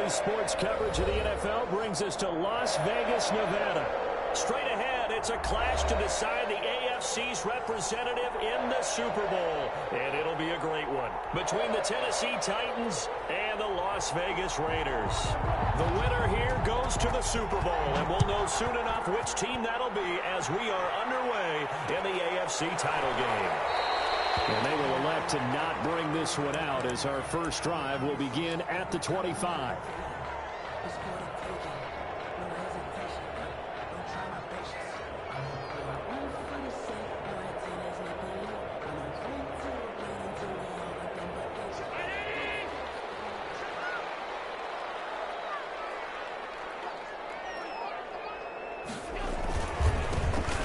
Today's sports coverage of the NFL brings us to Las Vegas, Nevada. Straight ahead, it's a clash to decide the AFC's representative in the Super Bowl. And it'll be a great one between the Tennessee Titans and the Las Vegas Raiders. The winner here goes to the Super Bowl, and we'll know soon enough which team that'll be as we are underway in the AFC title game. And they will elect to not bring this one out as our first drive will begin at the 25.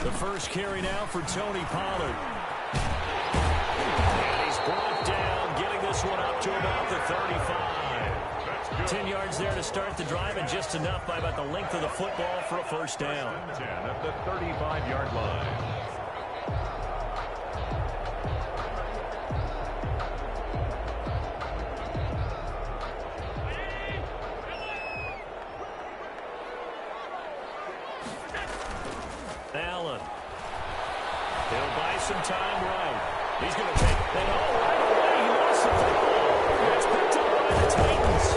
The first carry now for Tony Pollard. And he's brought down, getting this one up to about the 35. 10 yards there to start the drive, and just enough by about the length of the football for a first down. 10 at the 35-yard line. Allen. He'll buy some time right. He's going to take it. And right away, he lost the football. It's picked up by the Titans.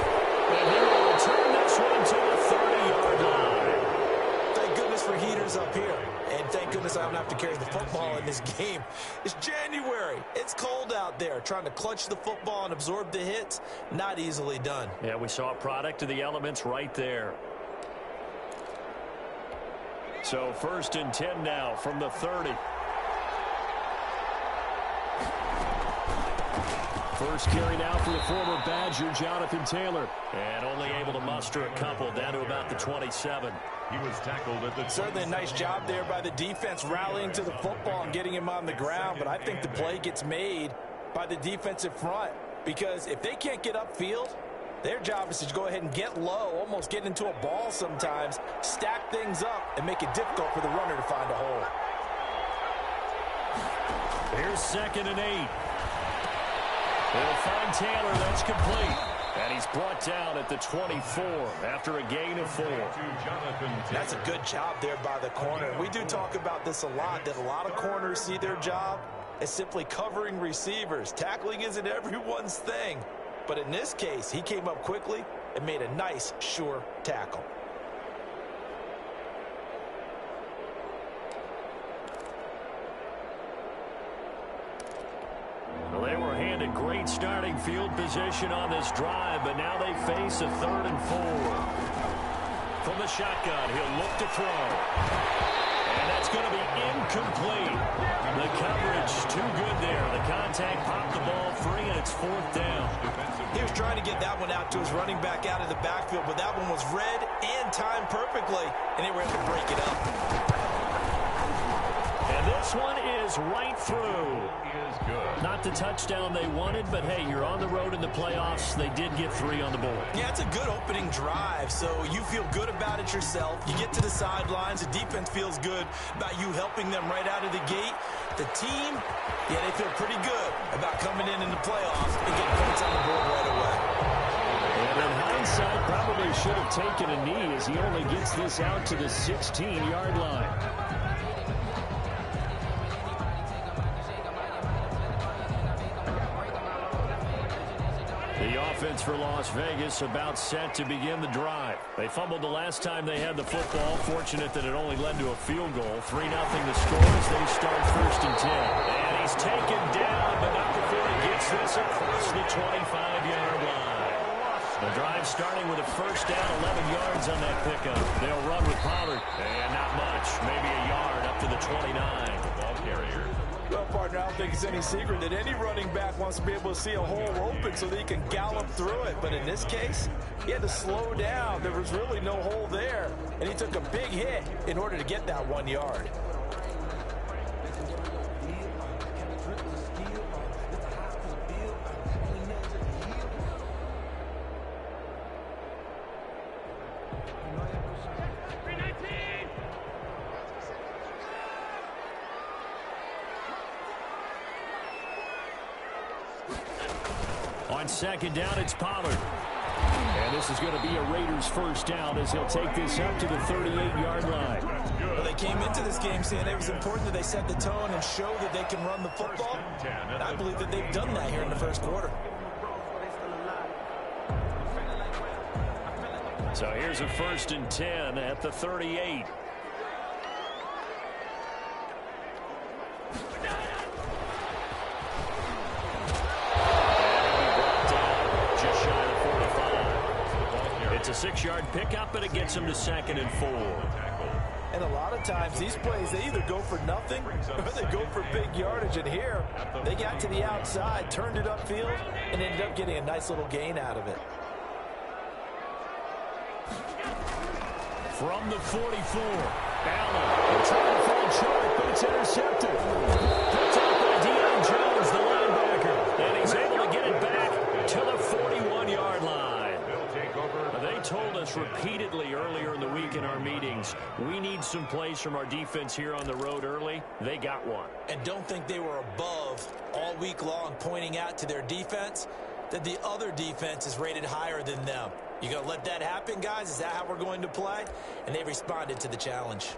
And he will return this one to the 30-yard line. Thank goodness for heaters up here. And thank goodness I don't have to carry the football in this game. It's January. It's cold out there. Trying to clutch the football and absorb the hits, not easily done. Yeah, we saw a product of the elements right there. So first and 10 now from the 30. First carry now for the former Badger, Jonathan Taylor. And only able to muster a couple down to about the 27. He was tackled at the... Certainly a nice job there by the defense rallying to the football and getting him on the ground. But I think the play gets made by the defensive front. Because if they can't get upfield, their job is to go ahead and get low, almost get into a ball sometimes, stack things up, and make it difficult for the runner to find a hole. Here's 2nd and 8. They'll find Taylor. That's complete. And he's brought down at the 24 after a gain of 4. That's a good job there by the corner. We do talk about this a lot, that a lot of corners see their job as simply covering receivers. Tackling isn't everyone's thing. But in this case, he came up quickly and made a nice, sure tackle. Well, they were handed great starting field position on this drive, but now they face a 3rd and 4. From the shotgun, he'll look to throw. And that's going to be incomplete. The coverage too good there. The contact popped the ball free, and it's 4th down. He was trying to get that one out to his running back out of the backfield, but that one was read and timed perfectly, and they were able to break it up. And this one is right through. Not the touchdown they wanted, but hey, you're on the road in the playoffs. They did get 3 on the board. Yeah, it's a good opening drive, so you feel good about it yourself. You get to the sidelines. The defense feels good about you helping them right out of the gate. The team, yeah, they feel pretty good about coming in the playoffs and getting points on the board right away. And in hindsight, probably should have taken a knee as he only gets this out to the 16-yard line. The offense for Las Vegas about set to begin the drive. They fumbled the last time they had the football. Fortunate that it only led to a field goal. 3-0 the score as they start 1st and 10. And he's taken down, but not before he gets this across the 25-yard line. The drive starting with a first down, 11 yards on that pickup. They'll run with Pollard. And not much, maybe a yard up to the 29. The ball carrier. Well, partner, I don't think it's any secret that any running back wants to be able to see a hole open so that he can gallop through it. But in this case, he had to slow down. There was really no hole there, and he took a big hit in order to get that 1 yard. On 2nd down, it's Pollard. And this is going to be a Raiders first down as he'll take this up to the 38-yard line. Well, they came into this game saying it was important that they set the tone and show that they can run the football. And I believe that they've done that here in the first quarter. So here's a 1st and 10 at the 38. It's a 6-yard pickup, and it gets him to 2nd and 4. And a lot of times, these plays, they either go for nothing or they go for big yardage. And here, they got to the outside, turned it upfield, and ended up getting a nice little gain out of it. From the 44, Allen trying to fall short, but it's intercepted. Picked up by Deion Jones, the linebacker, and he's able to get it back to the 41-yard line. They told us repeatedly earlier in the week in our meetings, we need some plays from our defense here on the road early. They got one. And don't think they were above all week long pointing out to their defense that the other defense is rated higher than them. You going to let that happen, guys? Is that how we're going to play? And they responded to the challenge.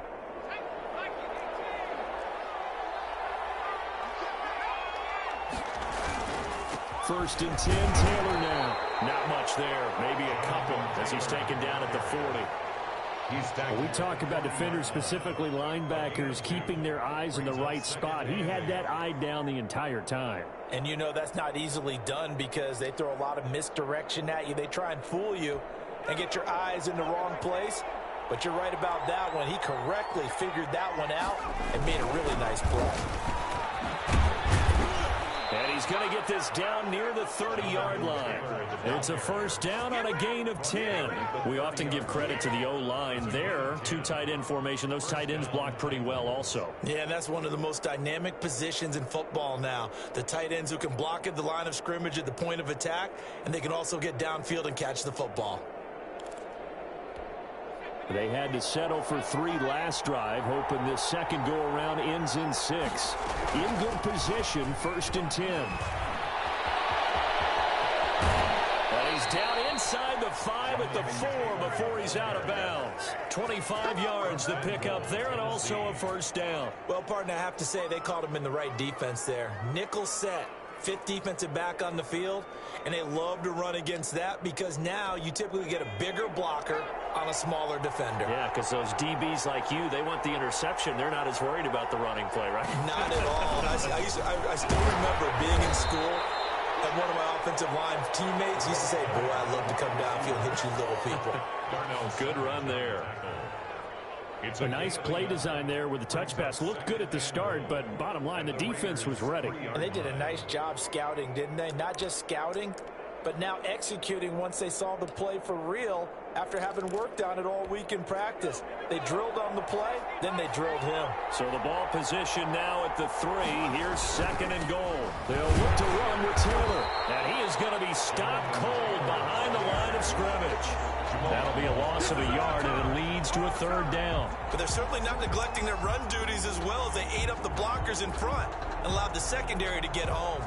First and 10, Taylor now. Not much there. Maybe a couple as he's taken down at the 40. We talk about defenders, specifically linebackers, keeping their eyes in the right spot. He had that eye down the entire time. And you know that's not easily done because they throw a lot of misdirection at you. They try and fool you and get your eyes in the wrong place. But you're right about that one. He correctly figured that one out and made a really nice play. And he's going to get this down near the 30-yard line. It's a first down on a gain of 10. We often give credit to the O-line there. 2 tight end formation. Those tight ends block pretty well also. Yeah, and that's one of the most dynamic positions in football now. The tight ends who can block at the line of scrimmage at the point of attack, and they can also get downfield and catch the football. They had to settle for 3 last drive, hoping this second go-around ends in 6. In good position, 1st and 10. And he's down inside the 5 at the 4 before he's out of bounds. 25 yards to pick up there, and also a first down. Well, partner, I have to say they called him in the right defense there. Nickel set. 5th defensive back on the field, and they love to run against that because now you typically get a bigger blocker on a smaller defender. Yeah, because those DBs like you, they want the interception. They're not as worried about the running play, right? Not at all. I still remember being in school, and one of my offensive line teammates used to say, boy, I love to come downfield and hit you little people. Good run there. It's a nice play design there with the touch pass. Looked good at the start, but bottom line, the defense was ready. And they did a nice job scouting, didn't they? Not just scouting, but now executing once they saw the play for real after having worked on it all week in practice. They drilled on the play, then they drilled him. So the ball position now at the 3. Here's 2nd and goal. They'll look to run with Taylor. And he is going to be stopped cold behind the line of scrimmage. That'll be a loss of a yard, and it leads to a 3rd down. But they're certainly not neglecting their run duties as well as they ate up the blockers in front and allowed the secondary to get home.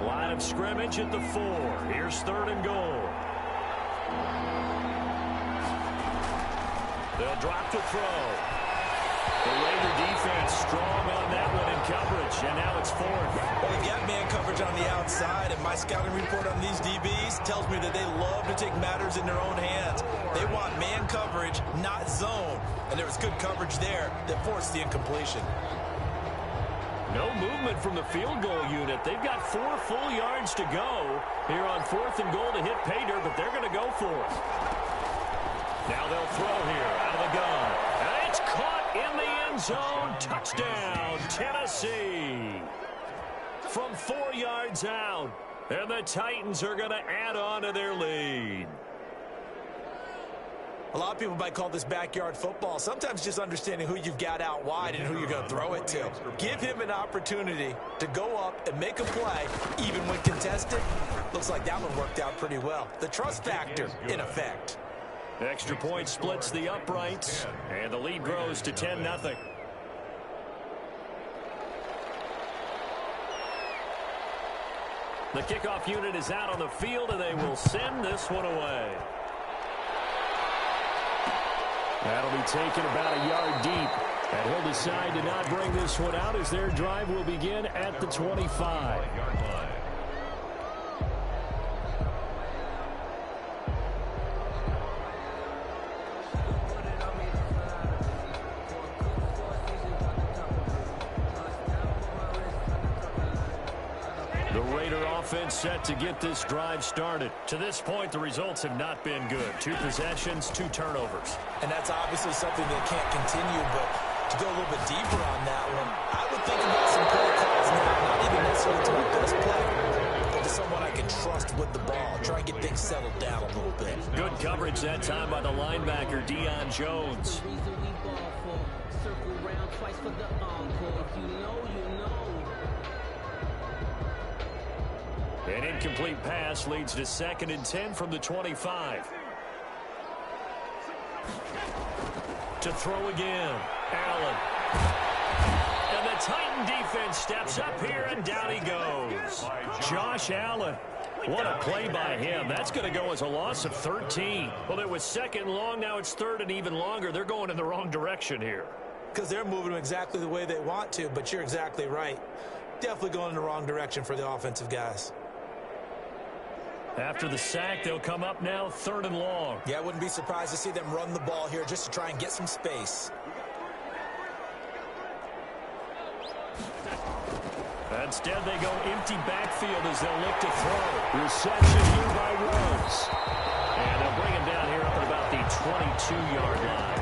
Line of scrimmage at the 4. Here's 3rd and goal. They'll drop the throw. The Raider defense strong on that one in coverage, and now it's 4th. Well, they've got man coverage on the outside, and my scouting report on these DBs tells me that they love to take matters in their own hands. They want man coverage, not zone, and there was good coverage there that forced the incompletion. No movement from the field goal unit. They've got 4 full yards to go here on 4th and goal to hit pay dirt, but they're going to go for it. Now they'll throw here out of the gun. And it's caught in the end zone. Touchdown, Tennessee. From 4 yards out. And the Titans are going to add on to their lead. A lot of people might call this backyard football. Sometimes just understanding who you've got out wide and who you're going to throw it to. Give him an opportunity to go up and make a play, even when contested. Looks like that one worked out pretty well. The trust factor in effect. Extra point splits the uprights, and the lead grows to 10-0. The kickoff unit is out on the field, and they will send this one away. That'll be taken about a yard deep. And he'll decide to not bring this one out as their drive will begin at the 25. The Raider offense set to get this drive started. To this point, the results have not been good. 2 possessions, 2 turnovers. And that's obviously something that can't continue, but to go a little bit deeper on that one, I would think about some play calls now, not even necessarily to my best player, but to someone I can trust with the ball. Try and get things settled down a little bit. Good coverage that time by the linebacker, Deion Jones. An incomplete pass leads to 2nd and 10 from the 25. To throw again, Allen. And the Titan defense steps up here, and down he goes. Josh Allen. What a play by him. That's going to go as a loss of 13. Well, it was 2nd and long. Now it's 3rd and even longer. They're going in the wrong direction here. Because they're moving them exactly the way they want to, but you're exactly right. Definitely going in the wrong direction for the offensive guys. After the sack, they'll come up now 3rd and long. Yeah, I wouldn't be surprised to see them run the ball here just to try and get some space. Instead, they go empty backfield as they'll look to throw. Reception here by Rose. And they'll bring him down here up at about the 22-yard line.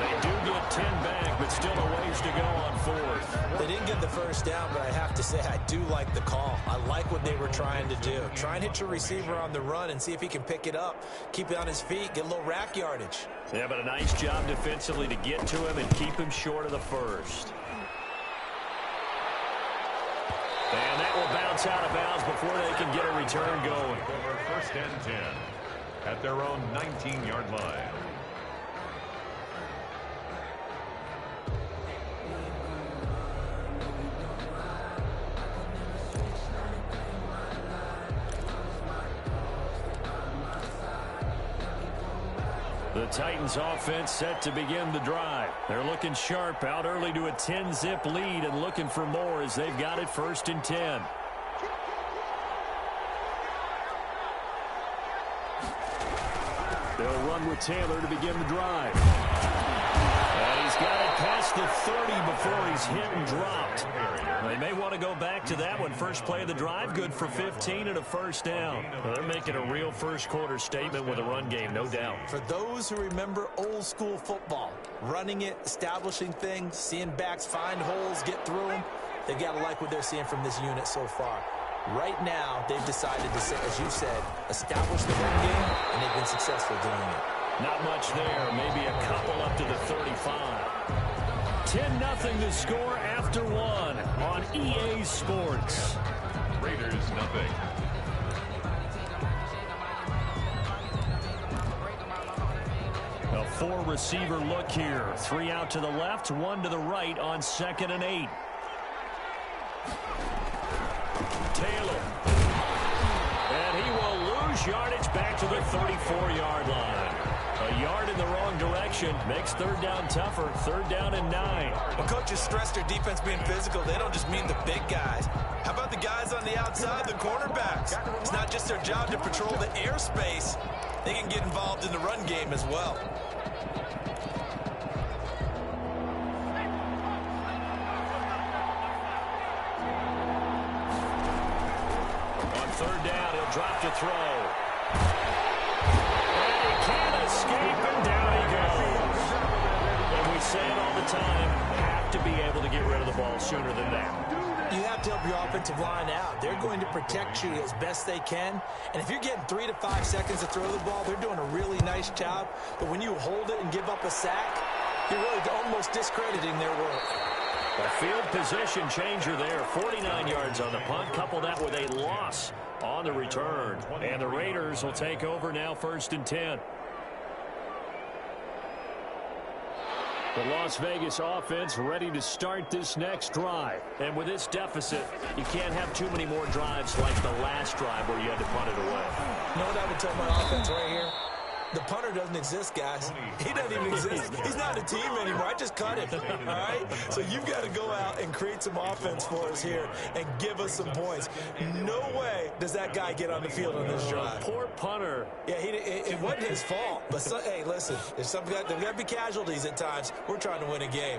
They do get 10 back, but still a ways to go on 4th. They didn't get the first down, but I have to say I do like the call. I like what they were trying to do. Try and hit your receiver on the run and see if he can pick it up, keep it on his feet, get a little rack yardage. Yeah, but a nice job defensively to get to him and keep him short of the first. And that will bounce out of bounds before they can get a return going. Over 1st and 10 at their own 19-yard line. The Titans offense set to begin the drive. They're looking sharp, out early to a 10-zip lead and looking for more as they've got it 1st and 10. They'll run with Taylor to begin the drive. And he's got it past the 30 before he's hit and dropped. They may want to go back to that one. First play of the drive, good for 15 and a 1st down. Well, they're making a real first-quarter statement with a run game, no doubt. For those who remember old-school football, running it, establishing things, seeing backs find holes, get through them, they've got to like what they're seeing from this unit so far. Right now, they've decided to, as you said, establish the run game, and they've been successful doing it. Not much there, maybe a couple up to the 35. 10-0 the score after 1 on EA Sports. Raiders nothing. A 4-receiver look here. 3 out to the left, 1 to the right on 2nd and 8. Taylor. And he will lose yardage back to the 34-yard line. A yard in the wrong direction makes 3rd down tougher. 3rd down and 9. When coaches stress their defense being physical, they don't just mean the big guys. How about the guys on the outside, the cornerbacks? It's not just their job to patrol the airspace. They can get involved in the run game as well. On 3rd down, he'll drop to throw. And he can't escape, and down he goes. And we say it all the time, have to be able to get rid of the ball sooner than that. You have to help your offensive line out. They're going to protect you as best they can. And if you're getting 3 to 5 seconds to throw the ball, they're doing a really nice job. But when you hold it and give up a sack, you're really almost discrediting their work. A field position changer there. 49 yards on the punt. Couple that with a loss on the return. And the Raiders will take over now 1st and 10. The Las Vegas offense ready to start this next drive. And with this deficit, you can't have too many more drives like the last drive where you had to punt it away. You know what I would tell my offense right here? The punter doesn't exist, guys. He doesn't even exist. He's not a team anymore. I just cut him, all right? So you've got to go out and create some offense for us here and give us some points. No way does that guy get on the field on this drive. Poor punter. Yeah, it wasn't his fault. But, hey, listen, there's got to be casualties at times. We're trying to win a game.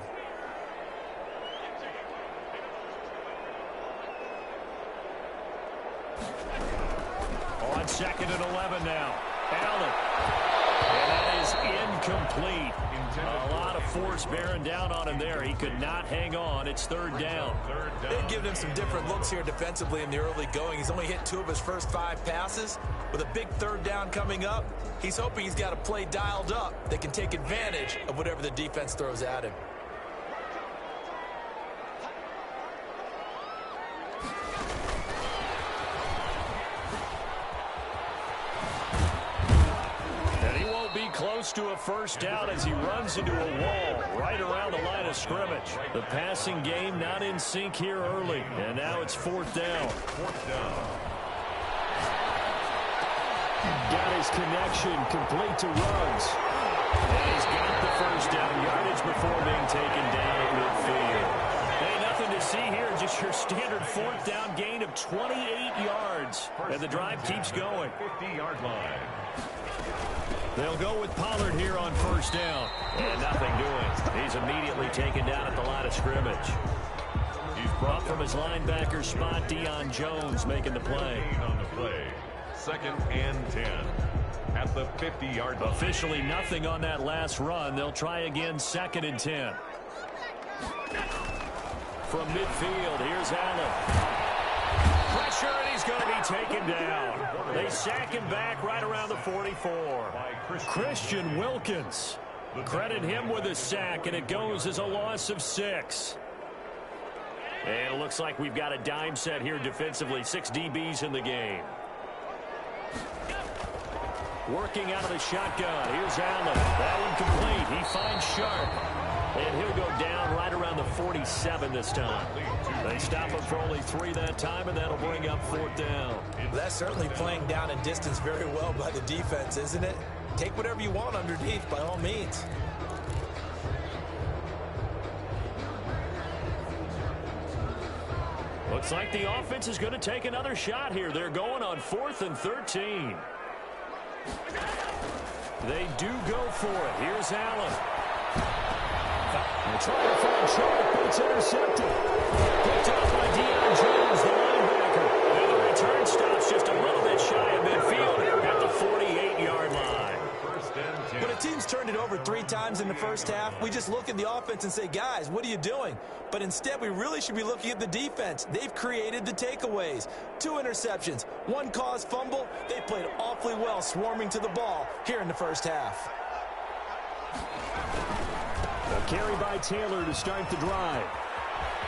On 2nd and 11 now. Allen. And that is incomplete. A lot of force bearing down on him there. He could not hang on. It's 3rd down. They've given him some different looks here defensively in the early going. He's only hit 2 of his first 5 passes. With a big 3rd down coming up, he's hoping he's got a play dialed up that can take advantage of whatever the defense throws at him. Close to a 1st down as he runs into a wall right around the line of scrimmage. The passing game not in sync here early, and now it's 4th down. Got his connection complete to Ruggs. And he's got the 1st down yardage before being taken down at midfield. Hey, nothing to see here, just your standard 4th down gain of 28 yards. And the drive keeps going. 50-yard line. They'll go with Pollard here on 1st down. And nothing doing. He's immediately taken down at the line of scrimmage. He's brought from his linebacker spot. Deion Jones making the play. On the play. 2nd and 10 at the 50-yard line. Officially nothing on that last run. They'll try again 2nd and 10. From midfield, here's Allen. Pressure, and he's going to be taken down. They sack him back right around the 44. Christian Wilkins. Credit him with a sack, and it goes as a loss of 6. And it looks like we've got a dime set here defensively. 6 DBs in the game. Working out of the shotgun. Here's Allen. That one complete. He finds Sharp. And he'll go down right around the 47 this time. They stop him for only 3 that time, and that'll bring up 4th down. That's certainly playing down and distance very well by the defense, isn't it? Take whatever you want underneath, by all means. Looks like the offense is going to take another shot here. They're going on 4th and 13. They do go for it. Here's Allen. They're trying to find Sharp, but it's intercepted. Picked off by Deion Jones, the linebacker. And the return stops just a little bit shy of midfield at the 48-yard line. When a team's turned it over 3 times in the first half, we just look at the offense and say, guys, what are you doing? But instead, we really should be looking at the defense. They've created the takeaways. 2 interceptions, 1 caused fumble. They played awfully well swarming to the ball here in the first half. A carry by Taylor to start the drive.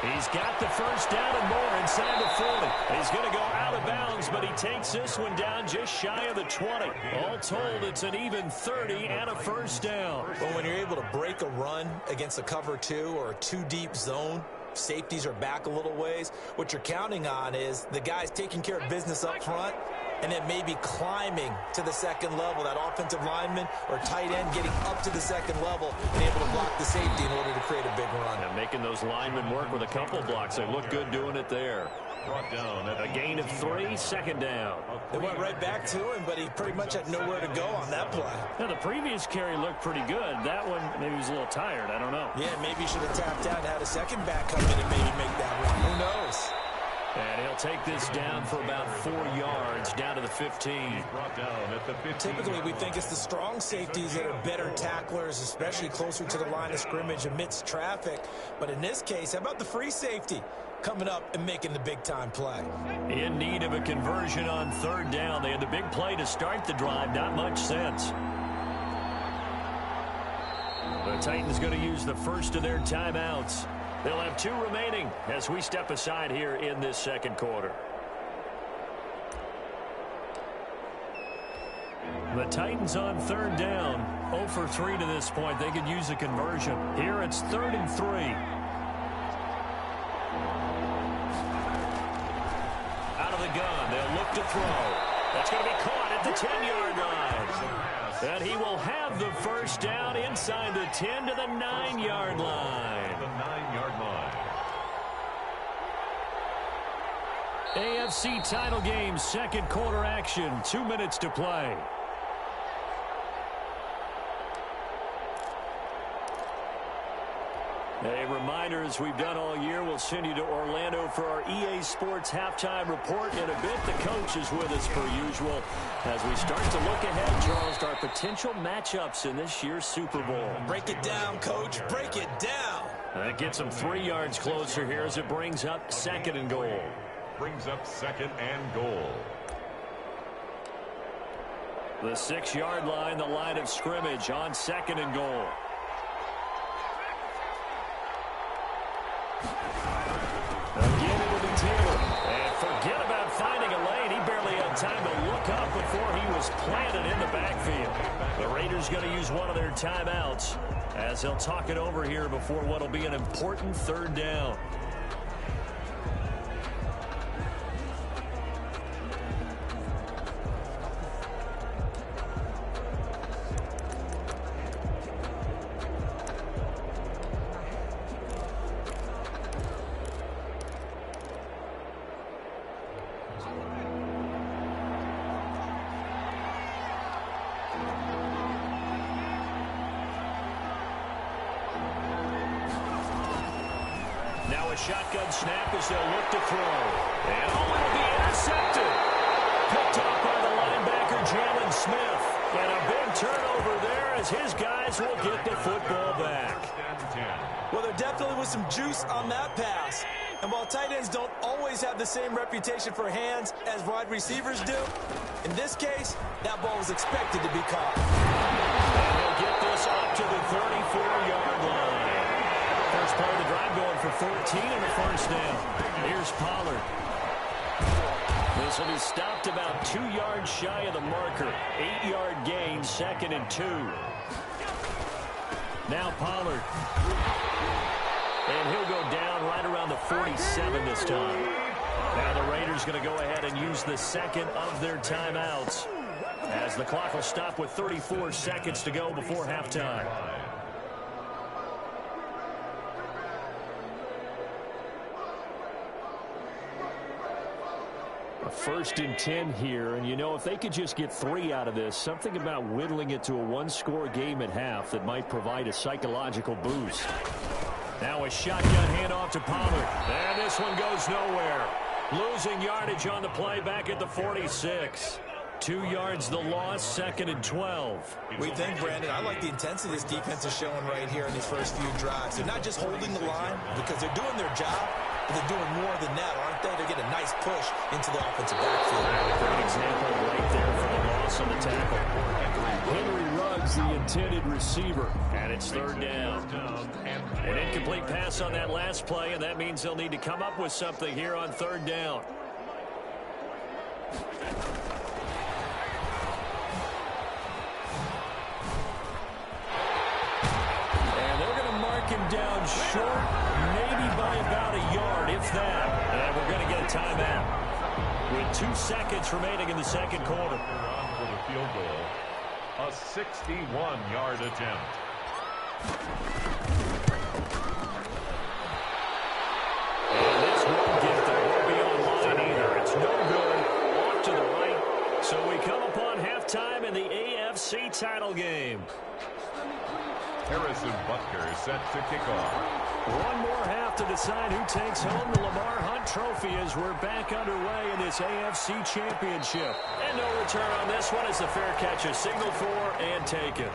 He's got the 1st down and more inside the 40. He's going to go out of bounds, but he takes this one down just shy of the 20. All told, it's an even 30 and a 1st down. Well, when you're able to break a run against a cover 2 or a 2-deep zone, safeties are back a little ways. What you're counting on is the guys taking care of business up front and then maybe climbing to the 2nd level, that offensive lineman or tight end getting up to the 2nd level and able to block the safety in order to create a big run. And making those linemen work with a couple blocks. They look good doing it there. Brought down at a gain of 3, 2nd down. They went right back to him, but he pretty much had nowhere to go on that play. Now, the previous carry looked pretty good. That one, maybe he was a little tired. I don't know. Yeah, maybe he should have tapped out and had a 2nd back come in and maybe make that run. Who knows? And he'll take this down for about 4 yards, down to the 15. brought down at the 15. Typically, we think it's the strong safeties that are better tacklers, especially closer to the line of scrimmage amidst traffic. But in this case, how about the free safety coming up and making the big-time play? In need of a conversion on 3rd down. They had the big play to start the drive. Not much sense. The Titans going to use the first of their timeouts. They'll have 2 remaining as we step aside here in this 2nd quarter. The Titans on third down, 0 for 3 to this point. They could use a conversion. Here it's 3rd and 3. Out of the gun, they'll look to throw. That's going to be caught at the 10-yard line. And he will have the first down inside the 10 to the 9-yard line. The 9-yard line. AFC title game, second quarter action, 2 minutes to play. A reminder, as we've done all year, we'll send you to Orlando for our EA Sports halftime report. In a bit, the coach is with us per usual as we start to look ahead, Charles, to our potential matchups in this year's Super Bowl. Break it down, Coach. Break it down. That gets them 3 yards closer here as it brings up 2nd and goal. Brings up 2nd and goal. The 6-yard line, the line of scrimmage on 2nd and goal. Again, it'll be Taylor. And forget about finding a lane. He barely had time to look up before he was planted in the backfield. The Raiders going to use one of their timeouts as they'll talk it over here before what will be an important 3rd down. Now a shotgun snap as they'll look to throw. And it'll be intercepted. Picked off by the linebacker, Jalen Smith. And a big turnover there as his guys will get the football back. Well, there definitely was some juice on that pass. And while tight ends don't always have the same reputation for hands as wide receivers do, in this case, that ball was expected to be caught. And they'll get this up to the 34-yard line. First play of the drive going for 14 and a first down. Here's Pollard. This will be stopped about 2 yards shy of the marker. 8-yard gain, 2nd and 2. Now Pollard. And he'll go down right around the 47 this time. Now the Raiders going to go ahead and use the 2nd of their timeouts as the clock will stop with 34 seconds to go before halftime. A 1st and 10 here, and you know, if they could just get 3 out of this, something about whittling it to a 1-score game at half that might provide a psychological boost. Now a shotgun handoff to Pollard. And this one goes nowhere. Losing yardage on the play back at the 46. 2 yards the loss, 2nd and 12. We think, Brandon, I like the intensity this defense is showing right here in these first few drives. They're not just holding the line because they're doing their job, but they're doing more than that, aren't they? They're getting a nice push into the offensive backfield. Great example right there for the loss on the tackle. Henry Ruggs, the intended receiver, and it's 3rd down. An incomplete pass on that last play, and that means they'll need to come up with something here on 3rd down. Him down short, maybe by about a yard, if that. And we're going to get a timeout with 2 seconds remaining in the 2nd quarter. On for the field goal, a 61-yard attempt. And this won't get there. Won't be online either. It's no good. Off to the right. So we come upon halftime in the AFC title game. Harrison Butker set to kick off. One more half to decide who takes home the Lamar Hunt Trophy as we're back underway in this AFC Championship. And no return on this one as the fair catch is signaled for and taken.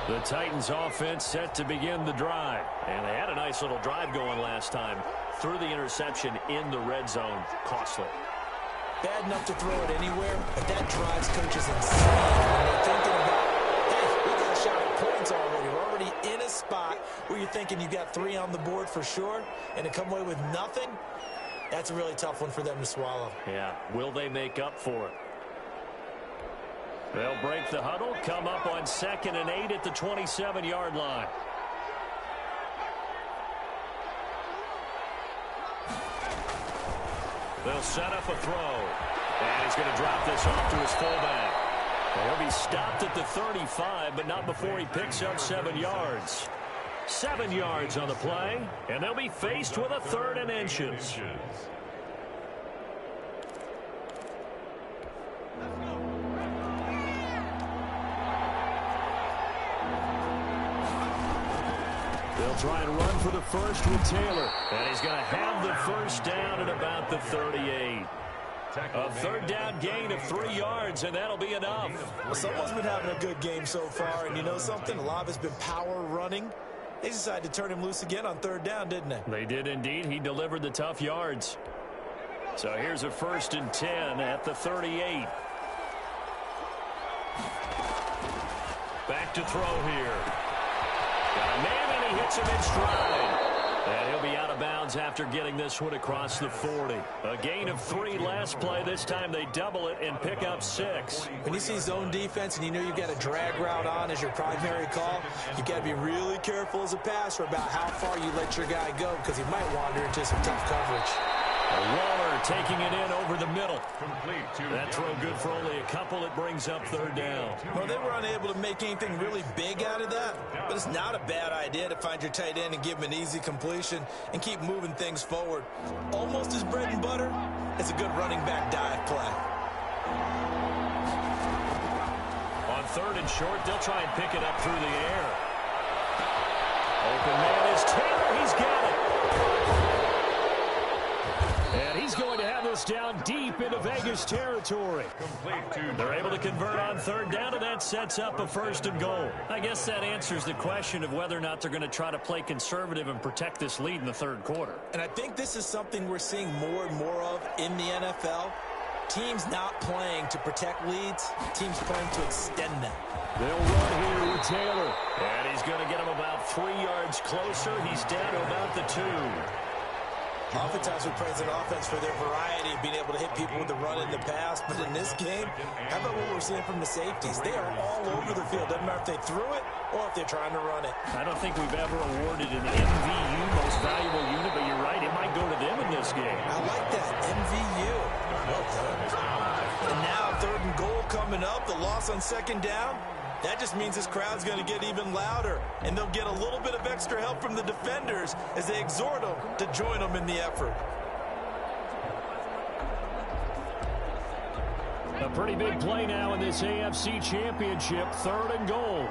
The Titans offense set to begin the drive. And they had a nice little drive going last time. Threw the interception in the red zone. Costly. bad enough to throw it anywhere, but that drives coaches insane when they're thinking about, hey, we got a shot at points already. We're already in a spot where you're thinking you got 3 on the board for sure, and to come away with nothing, that's a really tough one for them to swallow. Yeah, will they make up for it? They'll break the huddle, come up on 2nd and 8 at the 27-yard line. They'll set up a throw. And he's going to drop this off to his fullback. He'll be stopped at the 35, but not before he picks up 7 yards. 7 yards on the play, and they'll be faced with a 3rd and inches. They'll try and run for the first with Taylor. And he's going to have the first down at about the 38. A 3rd down gain of 3 yards, and that'll be enough. Well, someone's been having a good game so far, and you know something? A lot of it's been power running. They decided to turn him loose again on 3rd down, didn't they? They did indeed. He delivered the tough yards. So here's a 1st and 10 at the 38. Back to throw here. Got a man, and he hits him in stride. And he'll be out of bounds after getting this one across the 40. A gain of 3 last play. This time they double it and pick up 6. When you see zone defense and you know you've got a drag route on as your primary call, you got to be really careful as a passer about how far you let your guy go because he might wander into some tough coverage. Waller taking it in over the middle. That throw good for only a couple. It brings up 3rd down. Well, they were unable to make anything really big out of that, but it's not a bad idea to find your tight end and give him an easy completion and keep moving things forward. Almost as bread and butter as a good running back dive play. On 3rd and short, they'll try and pick it up through the air. Open man is Taylor. He's got it. And he's going to have this down deep into Vegas territory. They're able to convert on 3rd down, and that sets up a 1st and goal. I guess that answers the question of whether or not they're going to try to play conservative and protect this lead in the 3rd quarter. And I think this is something we're seeing more and more of in the NFL. Teams not playing to protect leads, teams playing to extend them. They'll run here with Taylor. And he's going to get him about 3 yards closer. He's down to about the 2. Oftentimes we praise an offense for their variety of being able to hit people with the run in the pass, but in this game, how about what we're seeing from the safeties? They are all over the field. Doesn't matter if they threw it or if they're trying to run it. I don't think we've ever awarded an MVU, most valuable unit, but you're right, it might go to them in this game. I like that, MVU. Well done. And now 3rd and goal coming up, the loss on 2nd down. That just means this crowd's going to get even louder, and they'll get a little bit of extra help from the defenders as they exhort them to join them in the effort. A pretty big play now in this AFC Championship, 3rd and goal.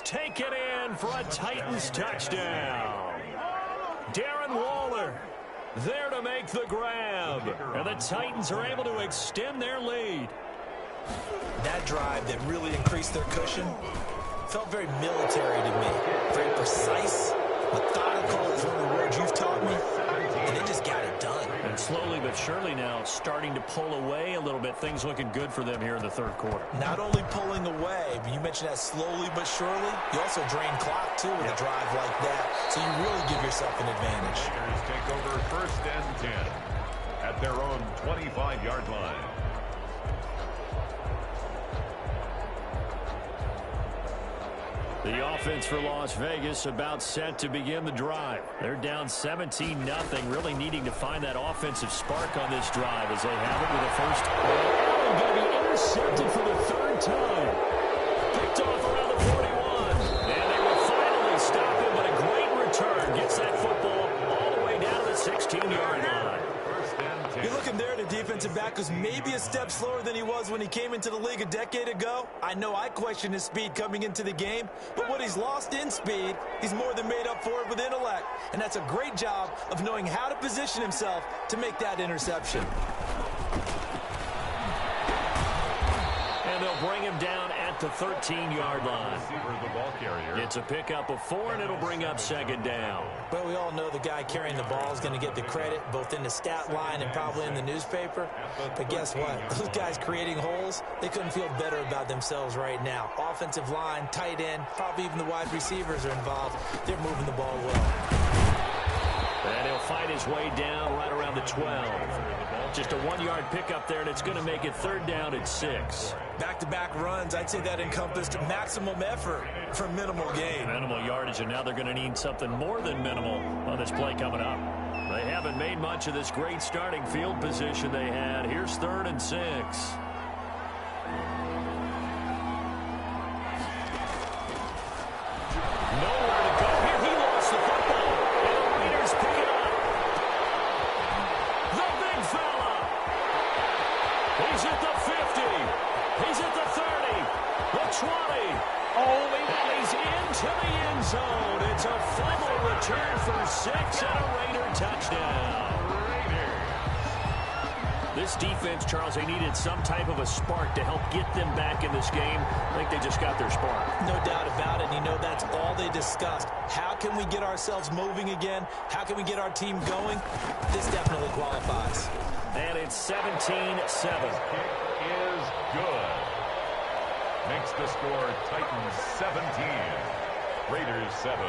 Take it in for a Titans touchdown. Darren Waller there to make the grab. And the Titans are able to extend their lead. That drive that really increased their cushion felt very military to me. Very precise, methodical is one of the words you've taught me. And they just got it done. And slowly but surely now starting to pull away a little bit. Things looking good for them here in the 3rd quarter. Not only pulling away, but you mentioned that slowly but surely. You also drain clock, too, with a drive like that. So you really give yourself an advantage. Raiders take over 1st and 10 at their own 25-yard line. The offense for Las Vegas about set to begin the drive. They're down 17-0, really needing to find that offensive spark on this drive as they have it with a 1st. Allen going to be intercepted for the 3rd time. Picked off around the 41. And they will finally stop him, but a great return. Gets that football all the way down to the 16-yard line. You're looking there at a defensive back is maybe a step slower than he was when he came into the league a decade ago. I know I questioned his speed coming into the game, but what he's lost in speed, he's more than made up for it with intellect. And that's a great job of knowing how to position himself to make that interception. And they'll bring him down at the 13-yard line. The ball carrier. It's a pickup of 4, and it'll bring up second down. But we all know the guy carrying the ball is going to get the credit, both in the stat line and probably in the newspaper. But guess what? Those guys creating holes, they couldn't feel better about themselves right now. Offensive line, tight end, probably even the wide receivers are involved. They're moving the ball well. And he'll fight his way down right around the 12. Just a 1-yard pickup there, and it's going to make it third down at 6. Back-to-back runs, I'd say that encompassed maximum effort for minimal gain. Minimal yardage, and now they're going to need something more than minimal on this play coming up. They haven't made much of this great starting field position they had. Here's 3rd and 6. Nowhere to go here. He lost the football, and the Raiders pick it up. The big fella. He's at the 50. He's at the 30. The 20. And he's into the end zone. It's a fumble return for 6 and a Raider touchdown. This defense, Charles, they needed some type of a spark to help get them back in this game. I think they just got their spark. No doubt about it. You know, that's all they discussed. How can we get ourselves moving again? How can we get our team going? This definitely qualifies. And it's 17-7. Kick is good. Makes the score Titans 17, Raiders 7.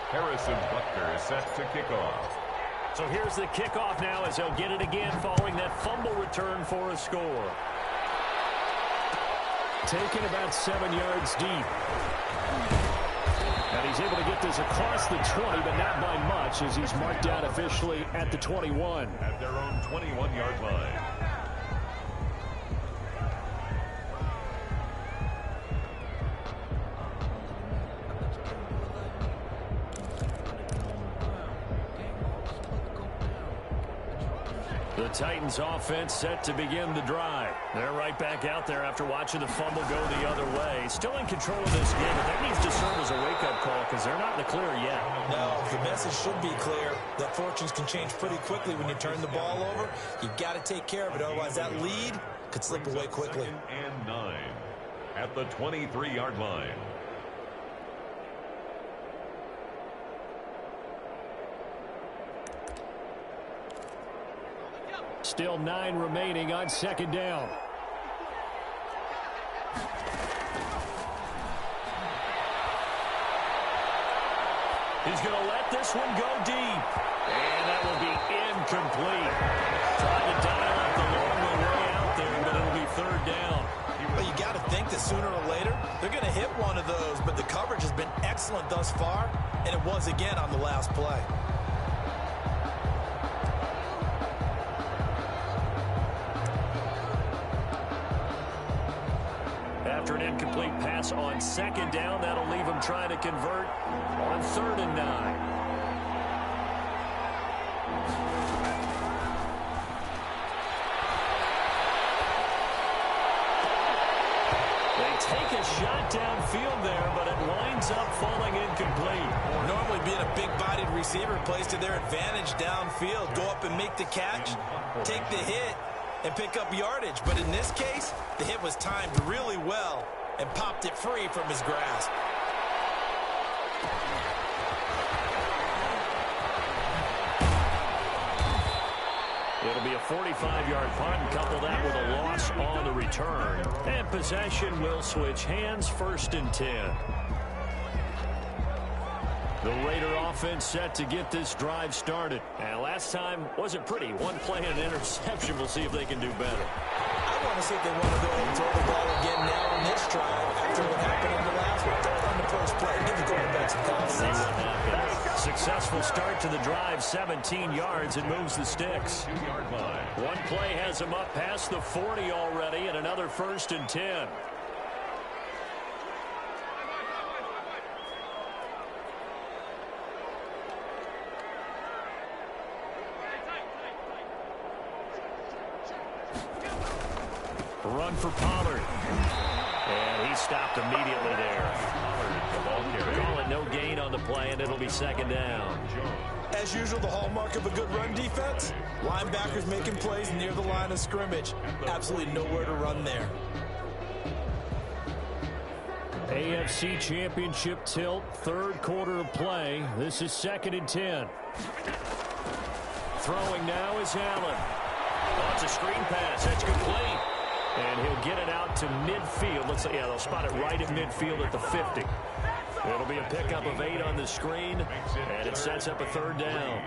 Harrison Butker is set to kick off. So here's the kickoff now as they'll get it again following that fumble return for a score. Taken about 7 yards deep. And he's able to get this across the 20, but not by much as he's marked out officially at the 21. At their own 21-yard line. The Titans offense set to begin the drive. They're right back out there after watching the fumble go the other way. Still in control of this game, but that needs to serve as a wake-up call because they're not in the clear yet. No, the message should be clear that fortunes can change pretty quickly when you turn the ball over. You've got to take care of it, otherwise that lead could slip away quickly. 2nd and 9 at the 23-yard line. Still 9 remaining on second down. He's going to let this one go deep. And that will be incomplete. Trying to dial up the long way out there, but it'll be third down. But you got to think that sooner or later, they're going to hit one of those. But the coverage has been excellent thus far, and it was again on the last play. After an incomplete pass on second down, that'll leave him trying to convert on 3rd and 9. They take a shot downfield there, but it winds up falling incomplete. Normally being a big-bodied receiver plays to their advantage downfield. Go up and make the catch, take the hit, and pick up yardage. But in this case, the hit was timed really well and popped it free from his grasp. It'll be a 45-yard punt and couple that with a loss on the return. And possession will switch hands, 1st and 10. The Raider offense set to get this drive started. And last time wasn't pretty. One play and an interception. We'll see if they can do better. I want to see if they want to go ahead and throw the ball again now on this drive after what happened on the last one. Throw it on the first play. Give the quarterback some confidence. See what happens. Successful start to the drive, 17 yards, and moves the sticks. 2-yard line. One play has him up past the 40 already, and another 1st and 10. Run for Pollard. And he stopped immediately there. Call it no gain on the play, and it'll be second down. As usual, the hallmark of a good run defense, linebackers making plays near the line of scrimmage. Absolutely nowhere to run there. AFC Championship tilt, third quarter of play. This is 2nd and 10. Throwing now is Allen. Oh, it's a screen pass. That's complete. And he'll get it out to midfield. Looks like, yeah, they'll spot it right at midfield at the 50. It'll be a pickup of 8 on the screen, and it sets up a third down.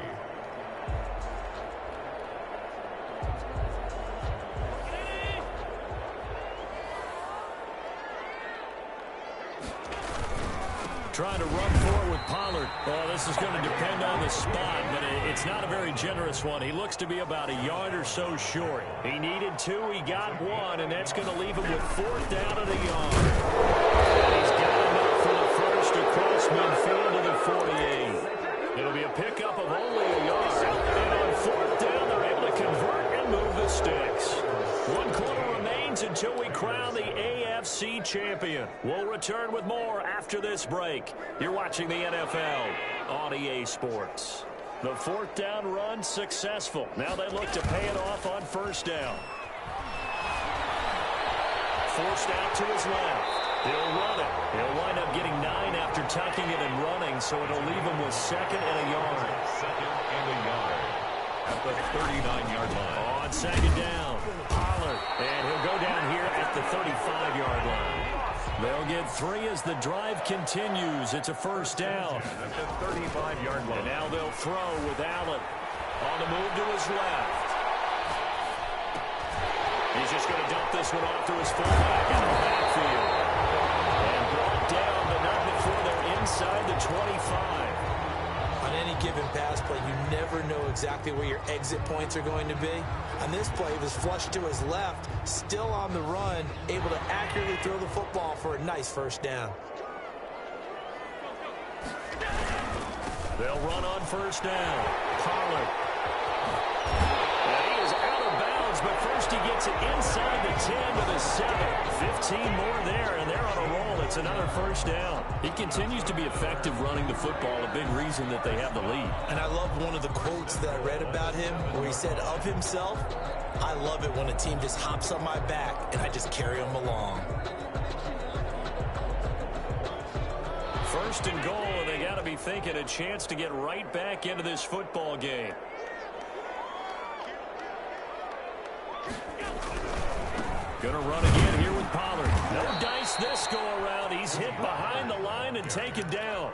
Trying to run forward with Pollard. Oh, this is going to depend on the spot, but it's not a very generous one. He looks to be about a yard or so short. He needed 2, he got 1, and that's going to leave him with 4th down at a yard. And he's got enough for the first across midfield to the 48. It'll be a pickup of only a yard. And on 4th down, they're able to convert and move the sticks. 1 quarter remains until we crown the AFC champion. We'll return with more after this break. You're watching the NFL on EA Sports. The 4th down run successful. Now they look to pay it off on 1st down. Forced out to his left. He'll run it. He'll wind up getting 9 after tucking it and running, so it'll leave him with 2nd and a yard. 2nd and a yard at the 39-yard line. On 2nd down, Pollard, and he'll go down here at the 35-yard line. They'll get 3 as the drive continues. It's a 1st down. At the 35-yard line. And now they'll throw with Allen on the move to his left. He's just going to dump this one off to his fullback in the backfield. And brought down, but not before they're inside the 25. On any given pass play, you never know exactly where your exit points are going to be. On this play, he was flushed to his left, still on the run, able to accurately throw the football for a nice 1st down. They'll run on 1st down. Pollard. And he is out of bounds, but first he gets it inside the 10 to the 7. 15 more there, and they're on a roll. It's another 1st down. He continues to be effective running the football, a big reason that they have the lead. And I love one of the quotes that I read about him where he said of himself, "I love it when a team just hops on my back and I just carry them along." 1st and goal, and they got to be thinking a chance to get right back into this football game. Going to run again here with Pollard. No dice this go around. He's hit behind the line and taken down.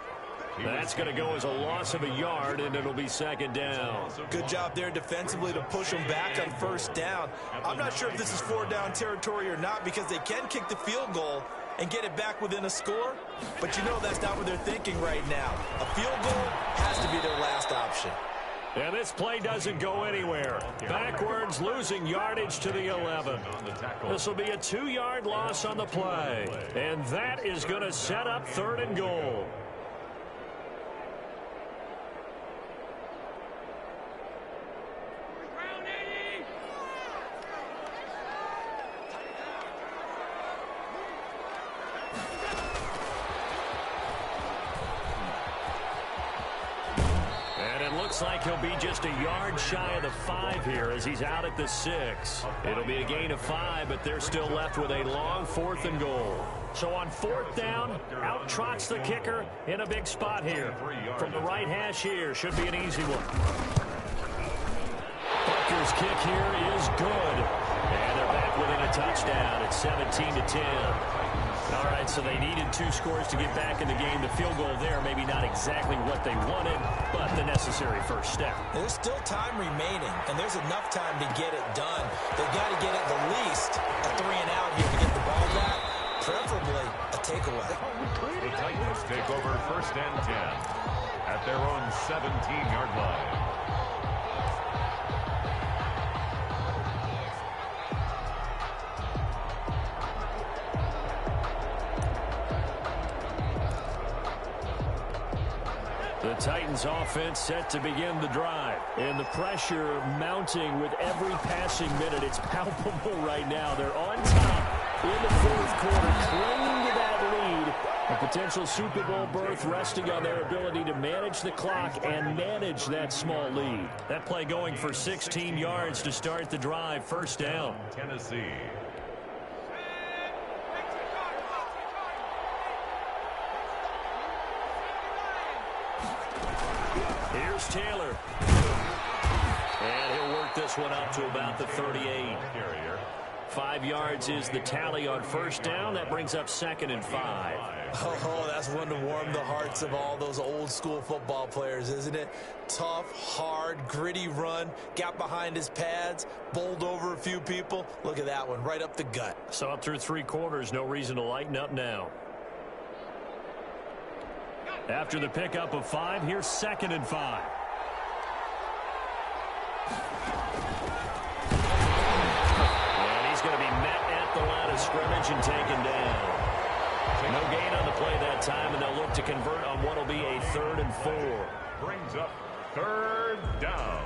That's going to go as a loss of a yard, and it'll be 2nd down. Good job there defensively to push them back on 1st down. I'm not sure if this is 4th down territory or not because they can kick the field goal and get it back within a score. But you know that's not what they're thinking right now. A field goal has to be their last option. And this play doesn't go anywhere. Backwards, losing yardage to the 11. This will be a 2-yard loss on the play. And that is going to set up 3rd and goal. Looks like he'll be just a yard shy of the 5 here as he's out at the 6. It'll be a gain of 5, but they're still left with a long 4th and goal. So on 4th down, out trots the kicker in a big spot here. From the right hash here, should be an easy one. Butker's kick here is good. And they're back within a touchdown. It's 17-10. All right, so they needed 2 scores to get back in the game. The field goal there, maybe not exactly what they wanted, but the necessary first step. There's still time remaining, and there's enough time to get it done. They've got to get at the least a 3 and out here to get the ball back, preferably a takeaway. The Titans take over 1st and 10 at their own 17-yard line. The Titans offense set to begin the drive. And the pressure mounting with every passing minute. It's palpable right now. They're on top in the fourth quarter, clinging to that lead. A potential Super Bowl berth resting on their ability to manage the clock and manage that small lead. That play going for 16 yards to start the drive. First down. Tennessee. Here's Taylor. And he'll work this one up to about the 38. 5 yards is the tally on first down. That brings up 2nd and 5. Oh, that's one to warm the hearts of all those old school football players, isn't it? Tough, hard, gritty run. Got behind his pads, bowled over a few people. Look at that one, right up the gut. So up through 3 quarters, no reason to lighten up now. After the pickup of 5, here's 2nd and 5. And he's going to be met at the line of scrimmage and taken down. No gain on the play that time, and they'll look to convert on what will be a 3rd and 4. Brings up 3rd down.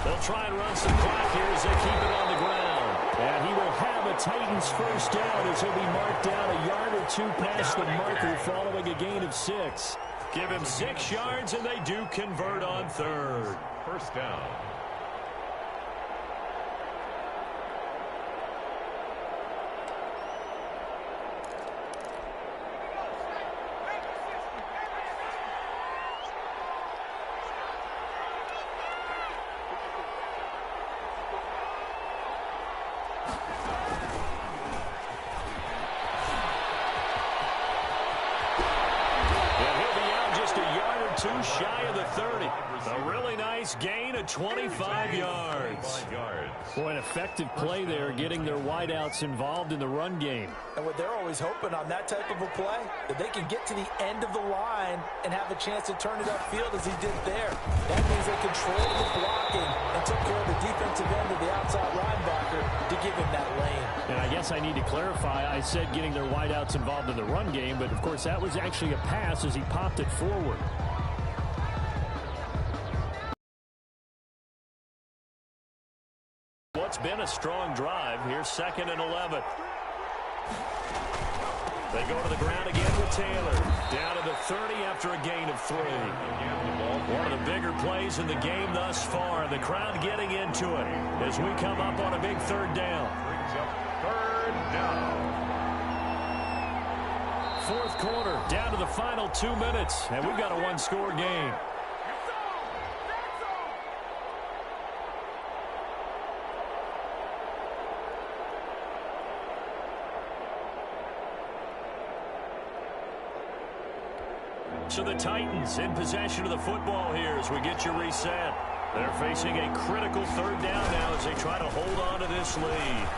They'll try and run some clock here as they keep it on the ground. And he will have a Titans first down as he'll be marked down a yard or 2 past the marker following a gain of 6. Give him 6 yards, and they do convert on 3rd. First down. Shy of the 30. A really nice gain of 25 yards. Boy, an effective play there, getting their wideouts involved in the run game. And what they're always hoping on that type of a play, that they can get to the end of the line and have a chance to turn it upfield as he did there. That means they controlled the blocking and took care of the defensive end of the outside linebacker to give him that lane. And I guess I need to clarify, I said getting their wideouts involved in the run game, but of course that was actually a pass as he popped it forward. What's been a strong drive. Here's 2nd and 11. They go to the ground again with Taylor. Down to the 30 after a gain of 3. One of the bigger plays in the game thus far. The crowd getting into it as we come up on a big 3rd down. Brings up 3rd down. 4th quarter, down to the final 2 minutes, and we've got a 1-score game. So the Titans in possession of the football here as we get you reset. They're facing a critical 3rd down now as they try to hold on to this lead.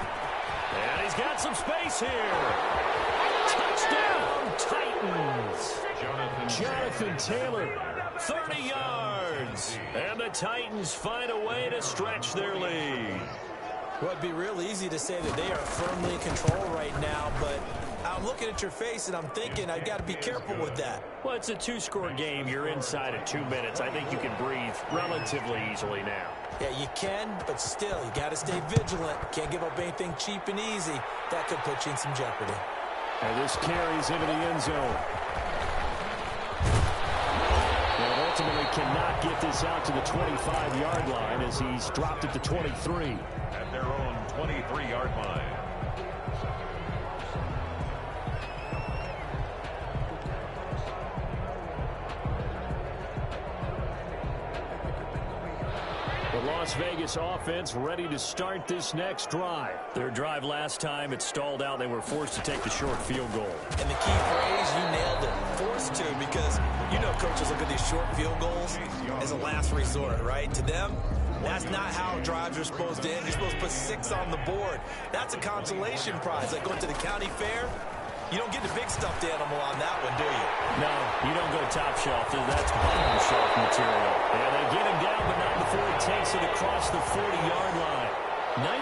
And he's got some space here. Touchdown, Titans. Jonathan Taylor, 30 yards. And the Titans find a way to stretch their lead. Well, it'd be real easy to say that they are firmly in control right now, but I'm looking at your face and I'm thinking I've got to be careful with that. Well, it's a 2-score game. You're inside of 2 minutes. I think you can breathe relatively easily now. Yeah, you can, but still, you got to stay vigilant. Can't give up anything cheap and easy. That could put you in some jeopardy. And this carries into the end zone. And ultimately cannot get this out to the 25-yard line as he's dropped it to 23. At their own 23-yard line. The Las Vegas offense ready to start this next drive. Their drive last time, it stalled out. They were forced to take the short field goal. And the key phrase, you nailed it. Forced to, because you know coaches look at these short field goals as a last resort, right? To them, that's not how drives are supposed to end. You're supposed to put 6 on the board. That's a consolation prize. Like going to the county fair, You don't get the big stuffed animal on that one, do you? No, you don't go top shelf. That's bottom shelf material. Yeah, they get him down, but not before he takes it across the 40-yard line.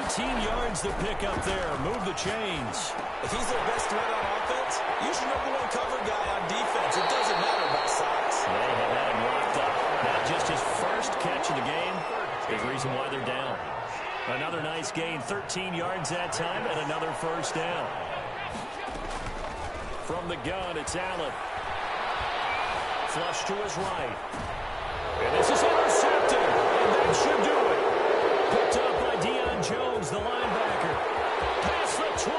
19 yards to pick up there. Move the chains. If he's their best threat on offense, use your number one cover guy on defense. It doesn't matter about size. They have had him locked up. Not just his first catch of the game. Big reason why they're down. Another nice gain, 13 yards that time, and another first down. From the gun, it's Allen. Flush to his right. And this is intercepted. And that should do it. Picked up by Deion Jones, the linebacker. Past the 20.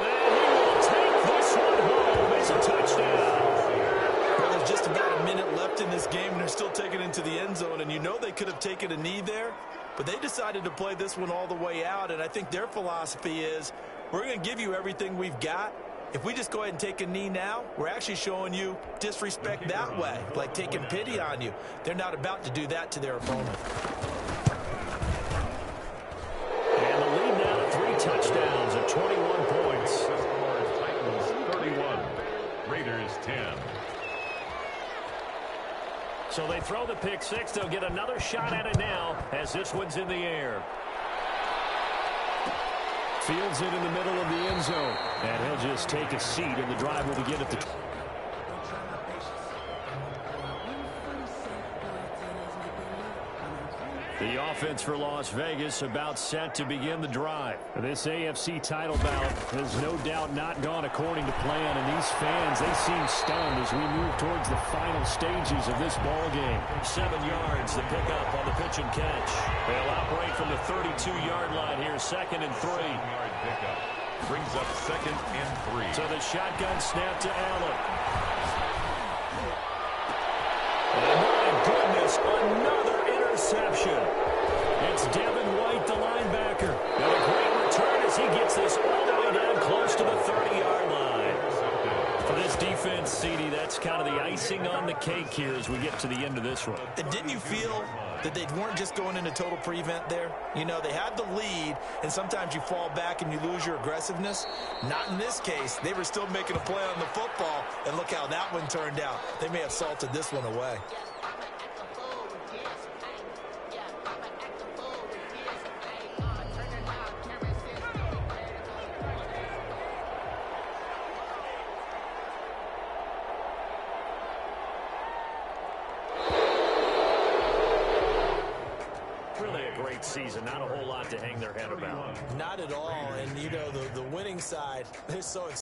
And he will take this one home. It's a touchdown. Well, there's just about a minute left in this game, and they're still taking it into the end zone. And you know they could have taken a knee there, but they decided to play this one all the way out. And I think their philosophy is, we're going to give you everything we've got. If we just go ahead and take a knee now, we're actually showing you disrespect that way, like taking pity on you. They're not about to do that to their opponent. And the lead now to 3 touchdowns at 21 points. The score is Titans 31, Raiders 10. So they throw the pick six. They'll get another shot at it now as this one's in the air. Fields it in the middle of the end zone. And he'll just take a seat, and the drive will begin at the... The offense for Las Vegas about set to begin the drive. This AFC title bout has no doubt not gone according to plan, and these fans, they seem stunned as we move towards the final stages of this ball game. 7 yards, the pickup on the pitch and catch. They'll operate from the 32-yard line here, 2nd and 3. 7-yard pickup brings up 2nd and 3. So the shotgun snap to Allen. And my goodness, another interception. It's Devin White, the linebacker. And a great return as he gets this all the way down close to the 30-yard line. For this defense, CD, that's kind of the icing on the cake here as we get to the end of this one. And didn't you feel that they weren't just going into total prevent there? You know, they had the lead, and sometimes you fall back and you lose your aggressiveness. Not in this case. They were still making a play on the football, and look how that one turned out. They may have salted this one away. Season, not a whole lot to hang their head about. Not at all, and you know, the winning side, they're so excited.